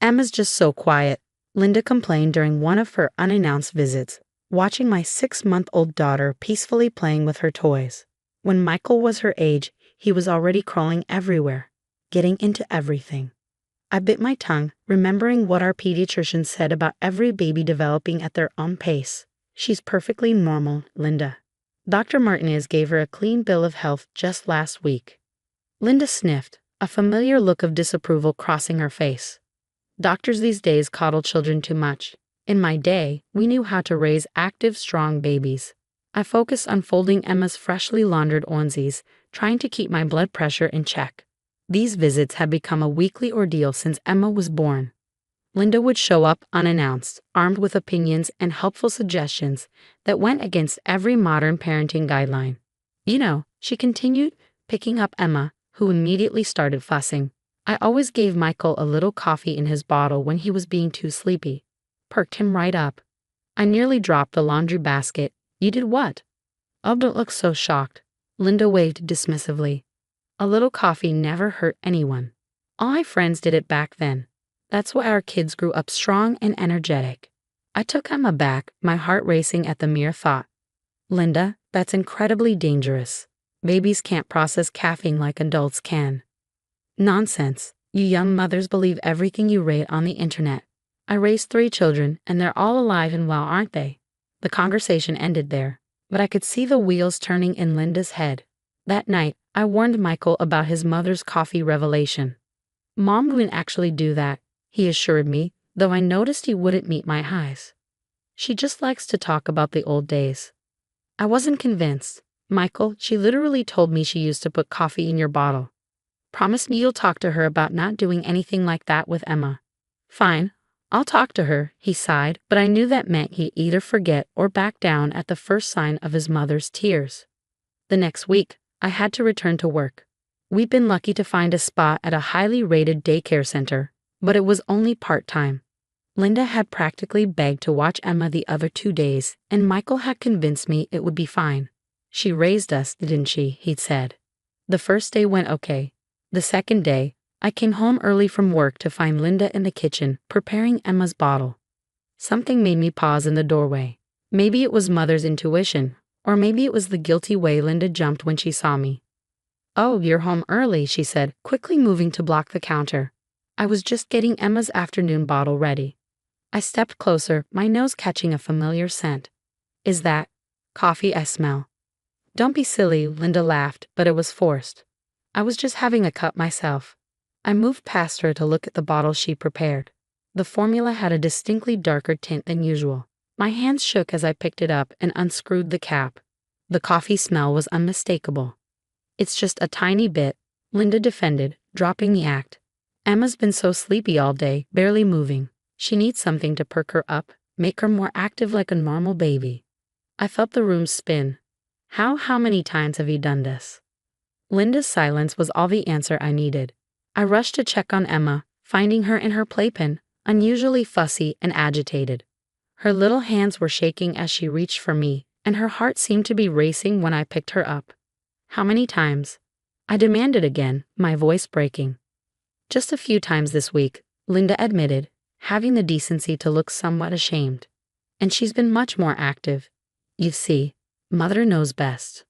Emma's just so quiet, Linda complained during one of her unannounced visits, watching my 6-month-old daughter peacefully playing with her toys. When Michael was her age, he was already crawling everywhere, getting into everything. I bit my tongue, remembering what our pediatrician said about every baby developing at their own pace. She's perfectly normal, Linda. Dr. Martinez gave her a clean bill of health just last week. Linda sniffed, a familiar look of disapproval crossing her face. Doctors these days coddle children too much. In my day, we knew how to raise active, strong babies. I focused on folding Emma's freshly laundered onesies, trying to keep my blood pressure in check. These visits had become a weekly ordeal since Emma was born. Linda would show up unannounced, armed with opinions and helpful suggestions that went against every modern parenting guideline. You know, she continued, picking up Emma, who immediately started fussing. I always gave Michael a little coffee in his bottle when he was being too sleepy. Perked him right up. I nearly dropped the laundry basket. You did what? Oh, don't look so shocked. Linda waved dismissively. A little coffee never hurt anyone. All my friends did it back then. That's why our kids grew up strong and energetic. I took Emma back, my heart racing at the mere thought. Linda, that's incredibly dangerous. Babies can't process caffeine like adults can. Nonsense. You young mothers believe everything you read on the internet. I raised 3 children, and they're all alive and well, aren't they? The conversation ended there, but I could see the wheels turning in Linda's head. That night, I warned Michael about his mother's coffee revelation. Mom wouldn't actually do that, he assured me, though I noticed he wouldn't meet my eyes. She just likes to talk about the old days. I wasn't convinced. Michael, she literally told me she used to put coffee in your bottle. Promise me you'll talk to her about not doing anything like that with Emma. Fine, I'll talk to her, he sighed, but I knew that meant he'd either forget or back down at the first sign of his mother's tears. The next week, I had to return to work. We'd been lucky to find a spot at a highly rated daycare center, but it was only part-time. Linda had practically begged to watch Emma the other 2 days, and Michael had convinced me it would be fine. She raised us, didn't she? He'd said. The first day went okay. The second day, I came home early from work to find Linda in the kitchen, preparing Emma's bottle. Something made me pause in the doorway. Maybe it was mother's intuition, or maybe it was the guilty way Linda jumped when she saw me. Oh, you're home early, she said, quickly moving to block the counter. I was just getting Emma's afternoon bottle ready. I stepped closer, my nose catching a familiar scent. Is that coffee I smell? Don't be silly, Linda laughed, but it was forced. I was just having a cup myself. I moved past her to look at the bottle she prepared. The formula had a distinctly darker tint than usual. My hands shook as I picked it up and unscrewed the cap. The coffee smell was unmistakable. It's just a tiny bit, Linda defended, dropping the act. Emma's been so sleepy all day, barely moving. She needs something to perk her up, make her more active like a normal baby. I felt the room spin. How many times have you done this? Linda's silence was all the answer I needed. I rushed to check on Emma, finding her in her playpen, unusually fussy and agitated. Her little hands were shaking as she reached for me, and her heart seemed to be racing when I picked her up. How many times? I demanded again, my voice breaking. Just a few times this week, Linda admitted, having the decency to look somewhat ashamed. And she's been much more active. You see, mother knows best.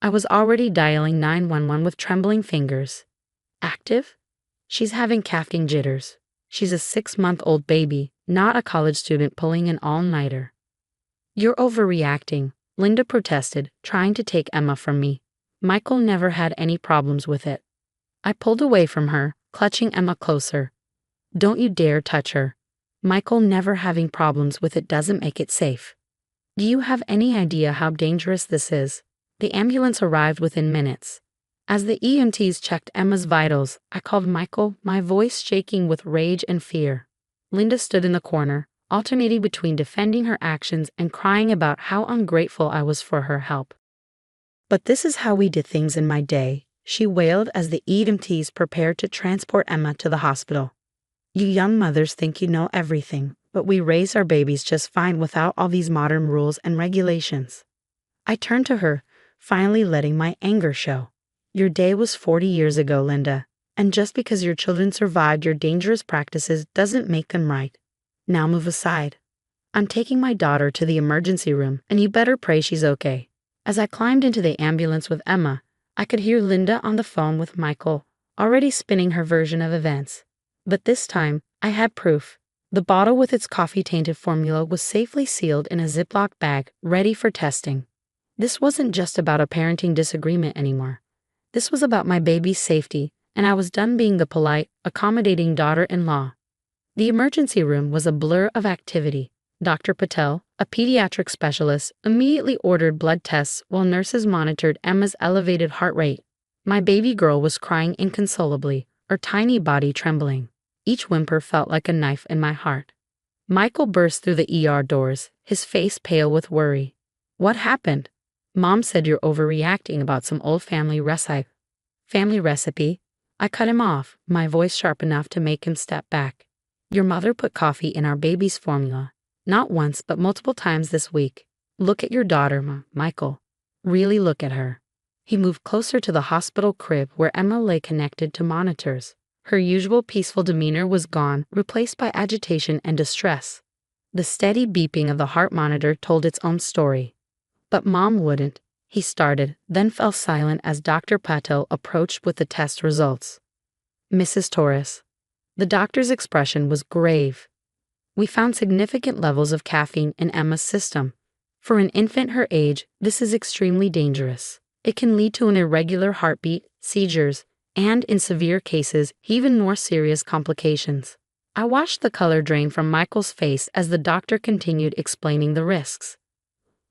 I was already dialing 911 with trembling fingers. Active? She's having caffeine jitters. She's a 6-month-old baby, not a college student pulling an all-nighter. You're overreacting, Linda protested, trying to take Emma from me. Michael never had any problems with it. I pulled away from her, clutching Emma closer. Don't you dare touch her. Michael never having problems with it doesn't make it safe. Do you have any idea how dangerous this is? The ambulance arrived within minutes. As the EMTs checked Emma's vitals, I called Michael, my voice shaking with rage and fear. Linda stood in the corner, alternating between defending her actions and crying about how ungrateful I was for her help. But this is how we did things in my day, she wailed as the EMTs prepared to transport Emma to the hospital. You young mothers think you know everything, but we raise our babies just fine without all these modern rules and regulations. I turned to her, finally letting my anger show. Your day was 40 years ago, Linda. And just because your children survived your dangerous practices doesn't make them right. Now move aside. I'm taking my daughter to the emergency room, and you better pray she's okay." As I climbed into the ambulance with Emma, I could hear Linda on the phone with Michael, already spinning her version of events. But this time, I had proof. The bottle with its coffee-tainted formula was safely sealed in a Ziploc bag, ready for testing. This wasn't just about a parenting disagreement anymore. This was about my baby's safety, and I was done being the polite, accommodating daughter-in-law. The emergency room was a blur of activity. Dr. Patel, a pediatric specialist, immediately ordered blood tests while nurses monitored Emma's elevated heart rate. My baby girl was crying inconsolably, her tiny body trembling. Each whimper felt like a knife in my heart. Michael burst through the ER doors, his face pale with worry. "What happened?" "Mom said you're overreacting about some old family recipe." "Family recipe?" I cut him off, my voice sharp enough to make him step back. "Your mother put coffee in our baby's formula. Not once, but multiple times this week. Look at your daughter, Michael. Really look at her." He moved closer to the hospital crib where Emma lay connected to monitors. Her usual peaceful demeanor was gone, replaced by agitation and distress. The steady beeping of the heart monitor told its own story. "But Mom wouldn't," he started, then fell silent as Dr. Patel approached with the test results. "Mrs. Torres." The doctor's expression was grave. "We found significant levels of caffeine in Emma's system. For an infant her age, this is extremely dangerous. It can lead to an irregular heartbeat, seizures, and, in severe cases, even more serious complications." I watched the color drain from Michael's face as the doctor continued explaining the risks.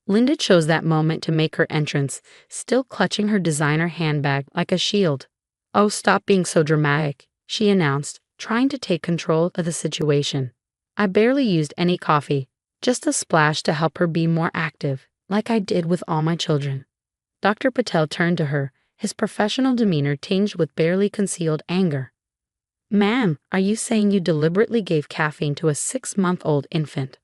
Linda chose that moment to make her entrance, still clutching her designer handbag like a shield. "Oh, stop being so dramatic," she announced, trying to take control of the situation. "I barely used any coffee, just a splash to help her be more active, like I did with all my children." Dr. Patel turned to her, his professional demeanor tinged with barely concealed anger. "Ma'am, are you saying you deliberately gave caffeine to a 6-month-old infant?"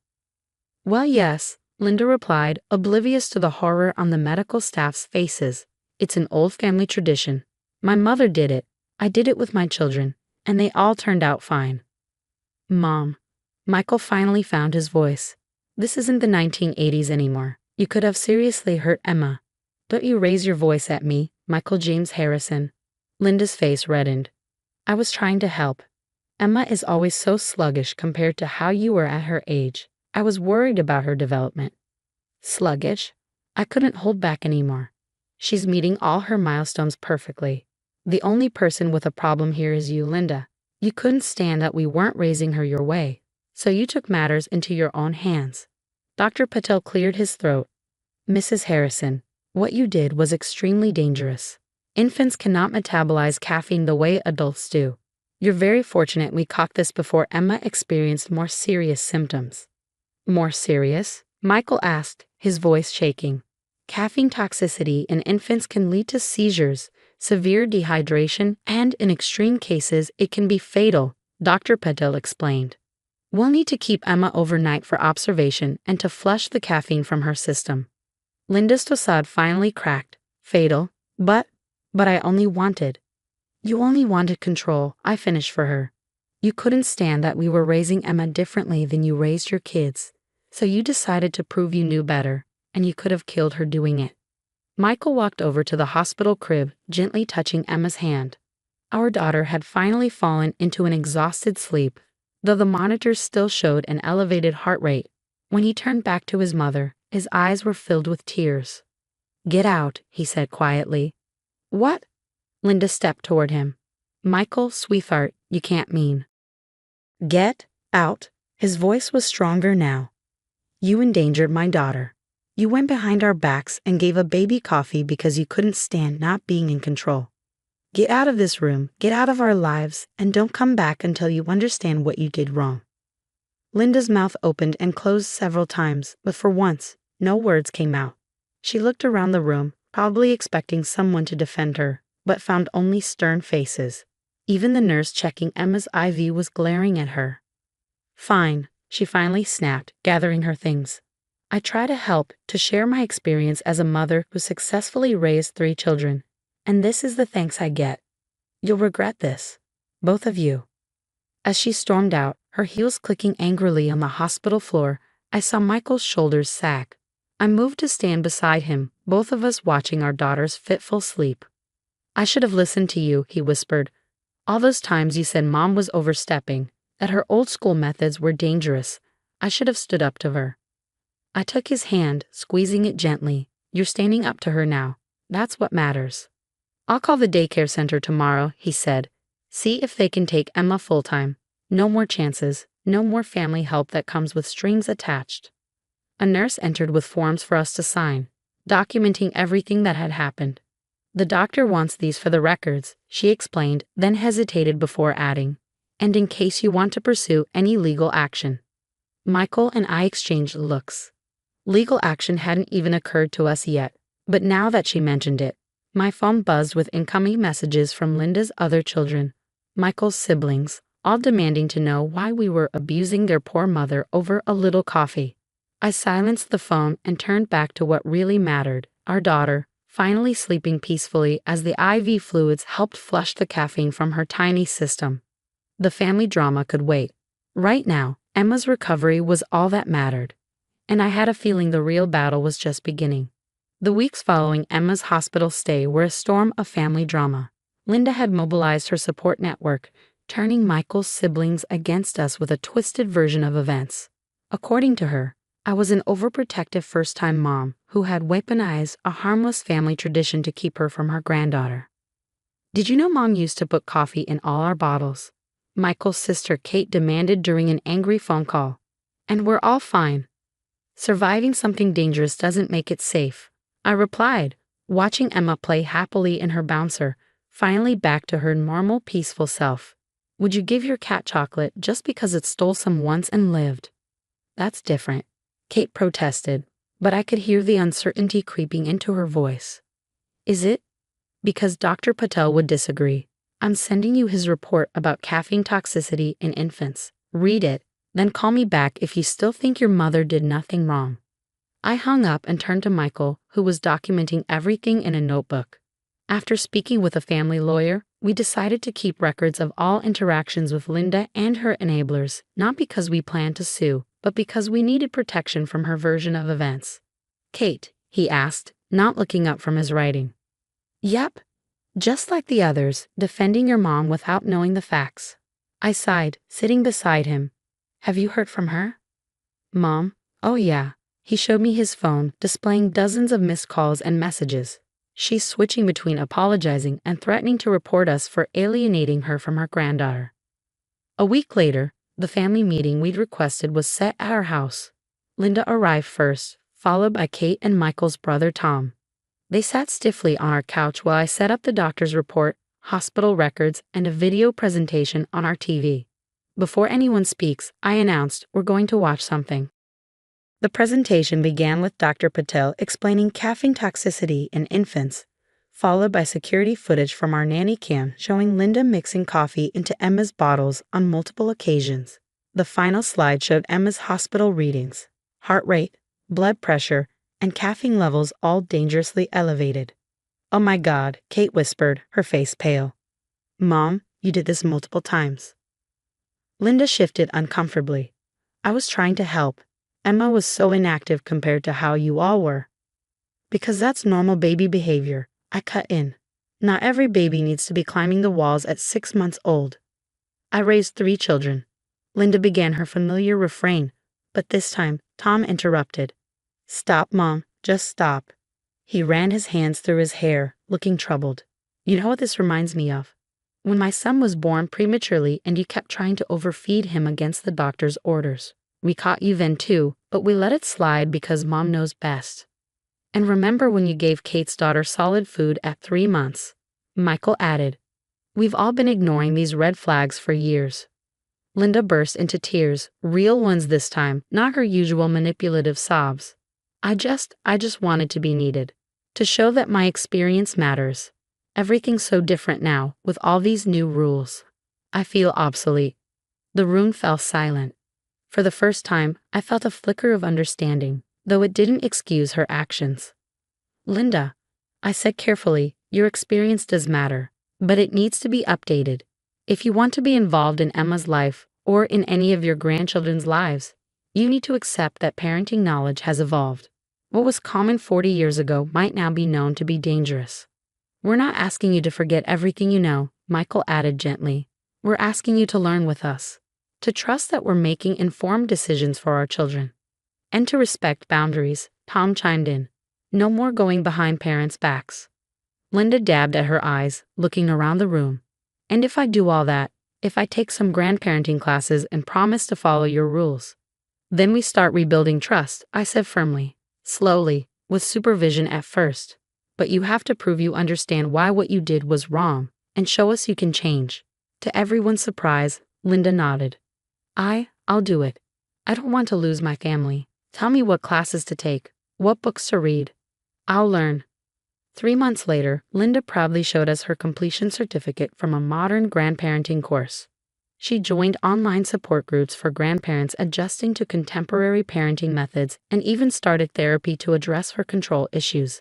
"Well, yes," Linda replied, oblivious to the horror on the medical staff's faces. "It's an old family tradition. My mother did it. I did it with my children, and they all turned out fine." "Mom." Michael finally found his voice. "This isn't the 1980s anymore. You could have seriously hurt Emma." "Don't you raise your voice at me, Michael James Harrison." Linda's face reddened. "I was trying to help. Emma is always so sluggish compared to how you were at her age. I was worried about her development." "Sluggish?" I couldn't hold back anymore. "She's meeting all her milestones perfectly. The only person with a problem here is you, Linda. You couldn't stand that we weren't raising her your way, so you took matters into your own hands." Dr. Patel cleared his throat. "Mrs. Harrison, what you did was extremely dangerous. Infants cannot metabolize caffeine the way adults do. You're very fortunate we caught this before Emma experienced more serious symptoms." "More serious?" Michael asked, his voice shaking. "Caffeine toxicity in infants can lead to seizures, severe dehydration, and in extreme cases, it can be fatal," Dr. Patel explained. "We'll need to keep Emma overnight for observation and to flush the caffeine from her system." Linda's tosad finally cracked. "Fatal? But I only wanted." "You only wanted control," I finished for her. "You couldn't stand that we were raising Emma differently than you raised your kids. So you decided to prove you knew better, and you could have killed her doing it." Michael walked over to the hospital crib, gently touching Emma's hand. Our daughter had finally fallen into an exhausted sleep, though the monitors still showed an elevated heart rate. When he turned back to his mother, his eyes were filled with tears. "Get out," he said quietly. "What?" Linda stepped toward him. "Michael, sweetheart, you can't mean." "Get out." His voice was stronger now. "You endangered my daughter. You went behind our backs and gave a baby coffee because you couldn't stand not being in control. Get out of this room, get out of our lives, and don't come back until you understand what you did wrong." Linda's mouth opened and closed several times, but for once, no words came out. She looked around the room, probably expecting someone to defend her, but found only stern faces. Even the nurse checking Emma's IV was glaring at her. "Fine," she finally snapped, gathering her things. "I try to help, to share my experience as a mother who successfully raised 3 children, and this is the thanks I get." You'll regret this. Both of you. As she stormed out, her heels clicking angrily on the hospital floor, I saw Michael's shoulders sag. I moved to stand beside him, both of us watching our daughter's fitful sleep. I should have listened to you, he whispered. All those times you said Mom was overstepping, that her old school methods were dangerous. I should have stood up to her. I took his hand, squeezing it gently. You're standing up to her now. That's what matters. I'll call the daycare center tomorrow, he said. See if they can take Emma full-time. No more chances, no more family help that comes with strings attached. A nurse entered with forms for us to sign, documenting everything that had happened. The doctor wants these for the records, she explained, then hesitated before adding, and in case you want to pursue any legal action. Michael and I exchanged looks. Legal action hadn't even occurred to us yet, but now that she mentioned it, my phone buzzed with incoming messages from Linda's other children, Michael's siblings, all demanding to know why we were abusing their poor mother over a little coffee. I silenced the phone and turned back to what really mattered, our daughter, finally sleeping peacefully as the IV fluids helped flush the caffeine from her tiny system. The family drama could wait. Right now, Emma's recovery was all that mattered, and I had a feeling the real battle was just beginning. The weeks following Emma's hospital stay were a storm of family drama. Linda had mobilized her support network, turning Michael's siblings against us with a twisted version of events. According to her, I was an overprotective first-time mom who had weaponized a harmless family tradition to keep her from her granddaughter. Did you know Mom used to put coffee in all our bottles? Michael's sister Kate demanded during an angry phone call. And we're all fine. Surviving something dangerous doesn't make it safe, I replied, watching Emma play happily in her bouncer, finally back to her normal, peaceful self. Would you give your cat chocolate just because it stole some once and lived? That's different, Kate protested, but I could hear the uncertainty creeping into her voice. Is it? Because Dr. Patel would disagree. I'm sending you his report about caffeine toxicity in infants. Read it, then call me back if you still think your mother did nothing wrong. I hung up and turned to Michael, who was documenting everything in a notebook. After speaking with a family lawyer, we decided to keep records of all interactions with Linda and her enablers, not because we planned to sue, but because we needed protection from her version of events. Kate, he asked, not looking up from his writing. Yep. Just like the others, defending your mom without knowing the facts. I sighed, sitting beside him. Have you heard from her? Mom? Oh yeah. He showed me his phone, displaying dozens of missed calls and messages. She's switching between apologizing and threatening to report us for alienating her from her granddaughter. A week later, the family meeting we'd requested was set at our house. Linda arrived first, followed by Kate and Michael's brother Tom. They sat stiffly on our couch while I set up the doctor's report, hospital records, and a video presentation on our TV. Before anyone speaks, I announced we're going to watch something. The presentation began with Dr. Patel explaining caffeine toxicity in infants, followed by security footage from our nanny cam showing Linda mixing coffee into Emma's bottles on multiple occasions. The final slide showed Emma's hospital readings, heart rate, blood pressure, and caffeine levels all dangerously elevated. Oh my God, Kate whispered, her face pale. Mom, you did this multiple times. Linda shifted uncomfortably. I was trying to help. Emma was so inactive compared to how you all were. Because that's normal baby behavior, I cut in. Not every baby needs to be climbing the walls at 6 months old. I raised 3 children. Linda began her familiar refrain, but this time, Tom interrupted. Stop, Mom, just stop. He ran his hands through his hair, looking troubled. You know what this reminds me of? When my son was born prematurely and you kept trying to overfeed him against the doctor's orders. We caught you then too, but we let it slide because Mom knows best. And remember when you gave Kate's daughter solid food at 3 months? Michael added. We've all been ignoring these red flags for years. Linda burst into tears, real ones this time, not her usual manipulative sobs. I just wanted to be needed. To show that my experience matters. Everything's so different now, with all these new rules. I feel obsolete. The room fell silent. For the first time, I felt a flicker of understanding, though it didn't excuse her actions. Linda, I said carefully, your experience does matter. but it needs to be updated. If you want to be involved in Emma's life or in any of your grandchildren's lives, you need to accept that parenting knowledge has evolved. What was common 40 years ago might now be known to be dangerous. We're not asking you to forget everything you know, Michael added gently. We're asking you to learn with us, to trust that we're making informed decisions for our children, and to respect boundaries, Tom chimed in. No more going behind parents' backs. Linda dabbed at her eyes, looking around the room. And if I do all that, if I take some grandparenting classes and promise to follow your rules, then we start rebuilding trust, I said firmly, slowly, with supervision at first. But you have to prove you understand why what you did was wrong, and show us you can change. To everyone's surprise, Linda nodded. I'll do it. I don't want to lose my family. Tell me what classes to take, what books to read. I'll learn. 3 months later, Linda proudly showed us her completion certificate from a modern grandparenting course. She joined online support groups for grandparents adjusting to contemporary parenting methods and even started therapy to address her control issues.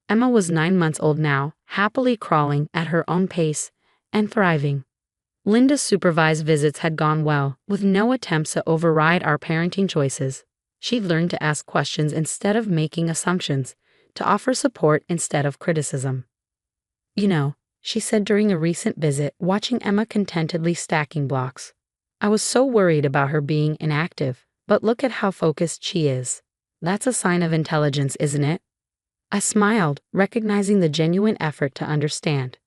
Emma was 9 months old now, happily crawling at her own pace and thriving. Linda's supervised visits had gone well, with no attempts to override our parenting choices. She'd learned to ask questions instead of making assumptions, to offer support instead of criticism. You know, she said during a recent visit, watching Emma contentedly stacking blocks. I was so worried about her being inactive, but look at how focused she is. That's a sign of intelligence, isn't it? I smiled, recognizing the genuine effort to understand.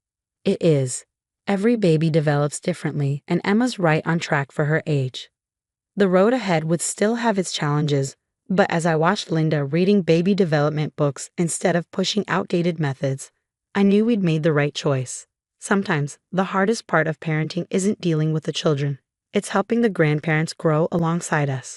It is. Every baby develops differently, and Emma's right on track for her age. The road ahead would still have its challenges, but as I watched Linda reading baby development books instead of pushing outdated methods, I knew we'd made the right choice. Sometimes, the hardest part of parenting isn't dealing with the children. It's helping the grandparents grow alongside us.